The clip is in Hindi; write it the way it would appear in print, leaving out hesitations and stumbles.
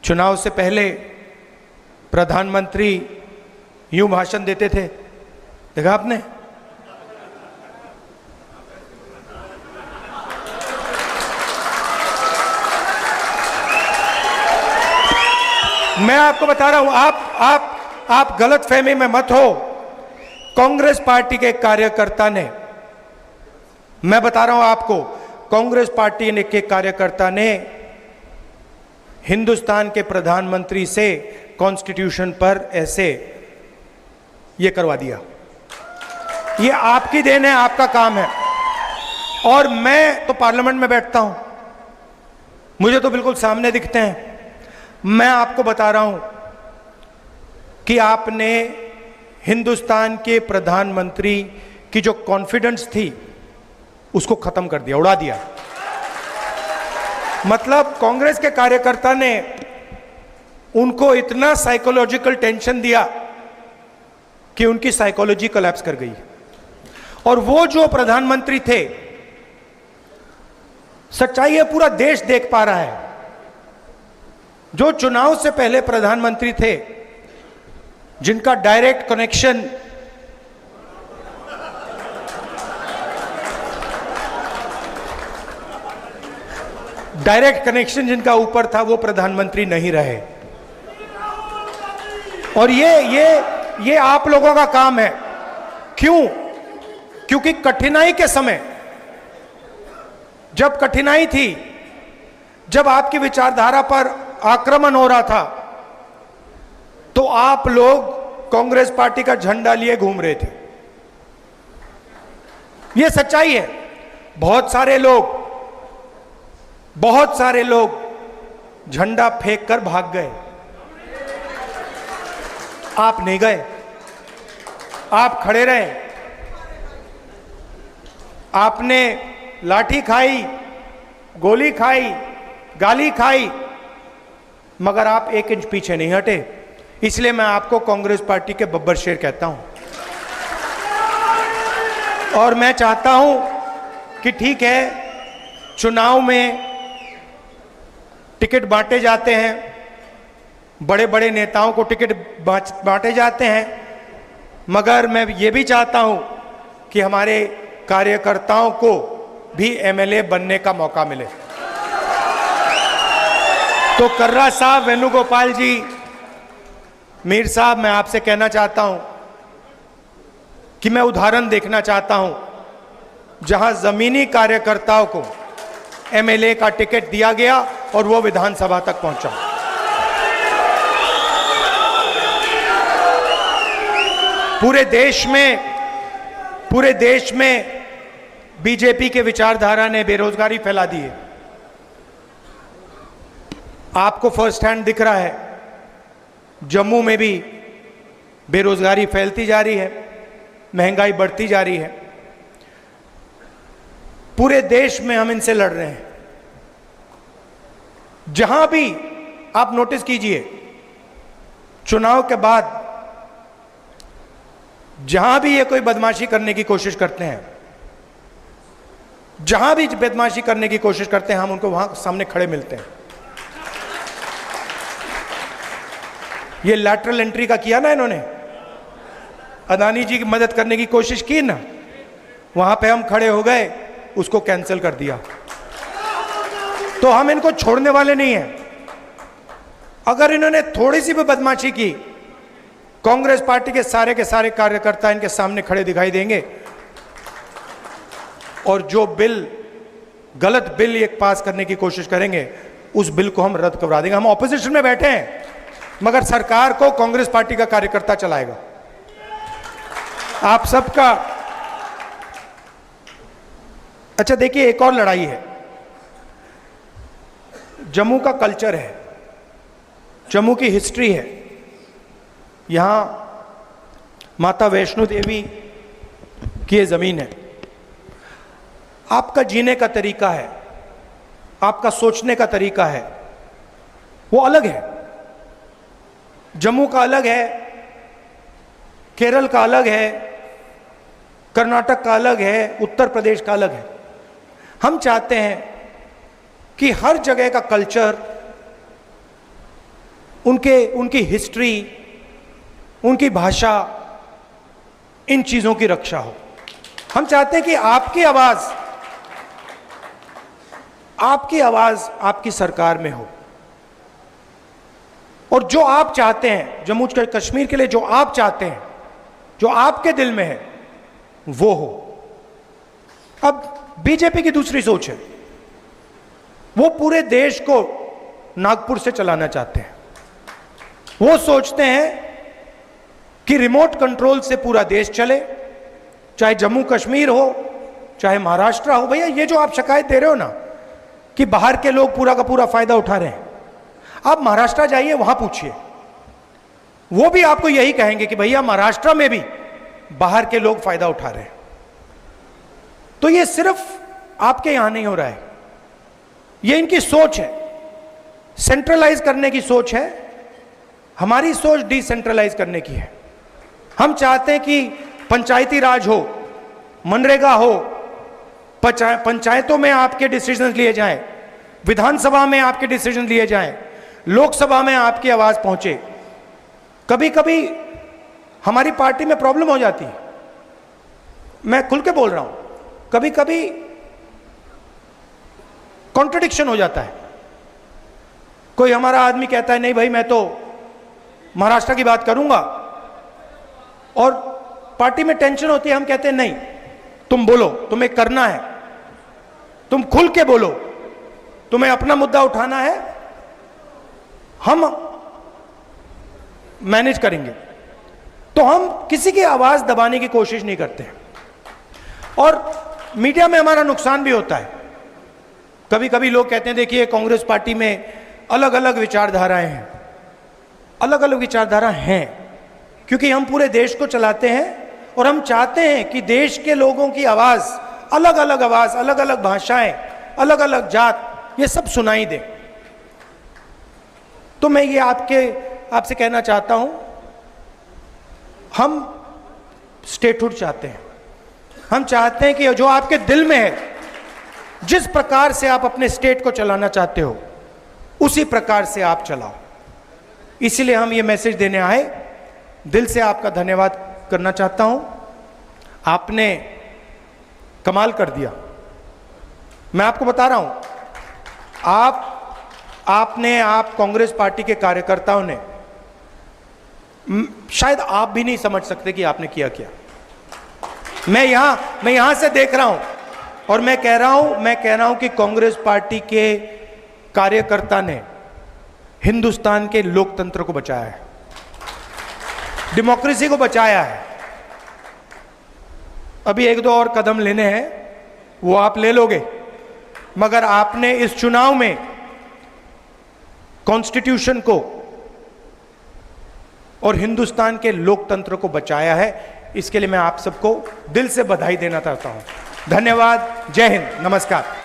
चुनाव से पहले प्रधानमंत्री यूं भाषण देते थे, देखा आपने? मैं आपको बता रहा हूं, आप गलत फहमी में मत हो। कांग्रेस पार्टी के कार्यकर्ता ने, मैं बता रहा हूं आपको, कांग्रेस पार्टी के कार्यकर्ता ने हिंदुस्तान के प्रधानमंत्री से कॉन्स्टिट्यूशन पर ऐसे ये करवा दिया। ये आपकी देन है, आपका काम है। और मैं तो पार्लियामेंट में बैठता हूं, मुझे तो बिल्कुल सामने दिखते हैं। मैं आपको बता रहा हूं कि आपने हिंदुस्तान के प्रधानमंत्री की जो कॉन्फिडेंस थी उसको खत्म कर दिया, उड़ा दिया। मतलब कांग्रेस के कार्यकर्ता ने उनको इतना साइकोलॉजिकल टेंशन दिया कि उनकी साइकोलॉजी कोलैप्स कर गई। और वो जो प्रधानमंत्री थे, सच्चाई है पूरा देश देख पा रहा है, जो चुनाव से पहले प्रधानमंत्री थे, जिनका डायरेक्ट कनेक्शन जिनका ऊपर था, वो प्रधानमंत्री नहीं रहे। और ये आप लोगों का काम है। क्यों? क्योंकि कठिनाई के समय, जब कठिनाई थी, जब आपकी विचारधारा पर आक्रमण हो रहा था, तो आप लोग कांग्रेस पार्टी का झंडा लिए घूम रहे थे। यह सच्चाई है। बहुत सारे लोग झंडा फेंक कर भाग गए। आप नहीं गए, आप खड़े रहे। आपने लाठी खाई, गोली खाई, गाली खाई, मगर आप 1 इंच पीछे नहीं हटे। इसलिए मैं आपको कांग्रेस पार्टी के बब्बर शेर कहता हूं। और मैं चाहता हूं कि ठीक है, चुनाव में टिकट बांटे जाते हैं, बड़े बड़े नेताओं को टिकट बांटे जाते हैं, मगर मैं ये भी चाहता हूं कि हमारे कार्यकर्ताओं को भी एमएलए बनने का मौका मिले। तो कर्रा साहब, वेणुगोपाल जी, मीर साहब, मैं आपसे कहना चाहता हूं कि मैं उदाहरण देखना चाहता हूं जहां जमीनी कार्यकर्ताओं को एमएलए का टिकट दिया गया और वो विधानसभा तक पहुंचा। पूरे देश में बीजेपी के विचारधारा ने बेरोजगारी फैला दी है। आपको फर्स्ट हैंड दिख रहा है, जम्मू में भी बेरोजगारी फैलती जा रही है, महंगाई बढ़ती जा रही है। पूरे देश में हम इनसे लड़ रहे हैं। जहां भी आप नोटिस कीजिए, चुनाव के बाद जहां भी ये कोई बदमाशी करने की कोशिश करते हैं, जहां भी बदमाशी करने की कोशिश करते हैं, हम उनको वहां सामने खड़े मिलते हैं। ये लैटरल एंट्री का किया ना इन्होंने, अदानी जी की मदद करने की कोशिश की ना, वहां पे हम खड़े हो गए, उसको कैंसिल कर दिया। तो हम इनको छोड़ने वाले नहीं हैं। अगर इन्होंने थोड़ी सी भी बदमाशी की, कांग्रेस पार्टी के सारे कार्यकर्ता इनके सामने खड़े दिखाई देंगे। और जो गलत बिल ये पास करने की कोशिश करेंगे, उस बिल को हम रद्द करवा देंगे। हम ऑपोजिशन में बैठे हैं, मगर सरकार को कांग्रेस पार्टी का कार्यकर्ता चलाएगा। आप सबका अच्छा देखिए, एक और लड़ाई है। जम्मू का कल्चर है, जम्मू की हिस्ट्री है। यहां माता वैष्णो देवी की ये जमीन है। आपका जीने का तरीका है, आपका सोचने का तरीका है, वो अलग है। जम्मू का अलग है, केरल का अलग है, कर्नाटक का अलग है, उत्तर प्रदेश का अलग है। हम चाहते हैं कि हर जगह का कल्चर उनकी हिस्ट्री, उनकी भाषा, इन चीजों की रक्षा हो। हम चाहते हैं कि आपकी आवाज आपकी सरकार में हो, और जो आप चाहते हैं जम्मू कश्मीर के लिए, जो आप चाहते हैं, जो आपके दिल में है, वो हो। अब बीजेपी की दूसरी सोच है, वो पूरे देश को नागपुर से चलाना चाहते हैं। वो सोचते हैं कि रिमोट कंट्रोल से पूरा देश चले, चाहे जम्मू कश्मीर हो, चाहे महाराष्ट्र हो। भैया, ये जो आप शिकायत दे रहे हो ना कि बाहर के लोग पूरा का पूरा फायदा उठा रहे हैं, आप महाराष्ट्र जाइए, वहां पूछिए, वो भी आपको यही कहेंगे कि भैया महाराष्ट्र में भी बाहर के लोग फायदा उठा रहे हैं। तो ये सिर्फ आपके यहां नहीं हो रहा है, ये इनकी सोच है, सेंट्रलाइज करने की सोच है। हमारी सोच डिसेंट्रलाइज करने की है। हम चाहते हैं कि पंचायती राज हो, मनरेगा हो, पंचायतों में आपके डिसीजन लिए जाएं, विधानसभा में आपके डिसीजन लिए जाएं, लोकसभा में आपकी आवाज पहुंचे। कभी कभी हमारी पार्टी में प्रॉब्लम हो जाती है, मैं खुल के बोल रहा हूं, कभी कभी कॉन्ट्रडिक्शन हो जाता है। कोई हमारा आदमी कहता है नहीं भाई मैं तो महाराष्ट्र की बात करूंगा, और पार्टी में टेंशन होती है, हम कहते हैं नहीं तुम बोलो, तुम्हें करना है, तुम खुल के बोलो, तुम्हें अपना मुद्दा उठाना है, हम मैनेज करेंगे। तो हम किसी की आवाज दबाने की कोशिश नहीं करते, और मीडिया में हमारा नुकसान भी होता है। कभी कभी लोग कहते हैं देखिए कांग्रेस पार्टी में अलग अलग विचारधाराएं हैं, अलग अलग विचारधारा हैं, क्योंकि हम पूरे देश को चलाते हैं और हम चाहते हैं कि देश के लोगों की आवाज, अलग अलग भाषाएं, अलग अलग जात, ये सब सुनाई दे। तो मैं ये आपसे कहना चाहता हूं, हम स्टेटहुड चाहते हैं। हम चाहते हैं कि जो आपके दिल में है, जिस प्रकार से आप अपने स्टेट को चलाना चाहते हो, उसी प्रकार से आप चलाओ। इसीलिए हम ये मैसेज देने आए। दिल से आपका धन्यवाद करना चाहता हूं, आपने कमाल कर दिया। मैं आपको बता रहा हूं, आप कांग्रेस पार्टी के कार्यकर्ताओं ने, शायद आप भी नहीं समझ सकते कि आपने किया क्या। मैं यहां से देख रहा हूं, और मैं कह रहा हूं कि कांग्रेस पार्टी के कार्यकर्ता ने हिंदुस्तान के लोकतंत्र को बचाया है, डेमोक्रेसी को बचाया है। अभी एक दो और कदम लेने हैं, वो आप ले लोगे, मगर आपने इस चुनाव में कॉन्स्टिट्यूशन को और हिंदुस्तान के लोकतंत्र को बचाया है। इसके लिए मैं आप सबको दिल से बधाई देना चाहता हूं। धन्यवाद। जय हिंद। नमस्कार।